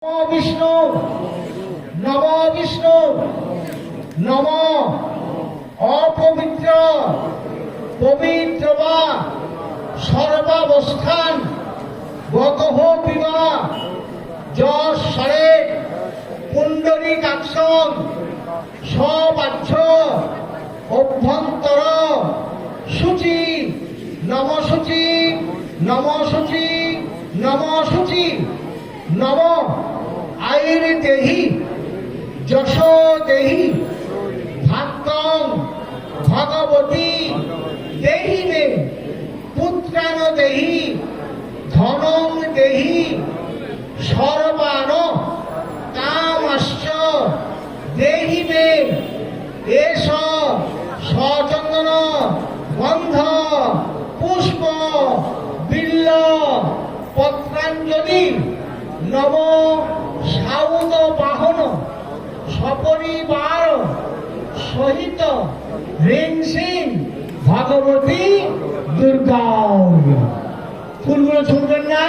বিষ্ণু নম বিষ্ণু নম অপবিত্র পবিত্র বা সর্বাবস্থান গতহ বিবা যশরে পুণ্ডরীকাক্ষং সবাহ্য অভ্যন্তর শুচি নম শুচি নম শুচি নম শুচি নম আয়ুর্দেহি যশ দেহি ভাগ্যং ভগবতী দেহি মে পুত্রান দেহি ধনং দেহি সর্বান কামাশ্চ দেহি মে এষ সচন্দন গন্ধ পুষ্প বিল্ল পত্রাঞ্জলি নব সাউদ বাহন সপরিবার সহিত হ্রিং সিং ভগবতী দুর্গা। ফুলগুলো ছুটবেন না।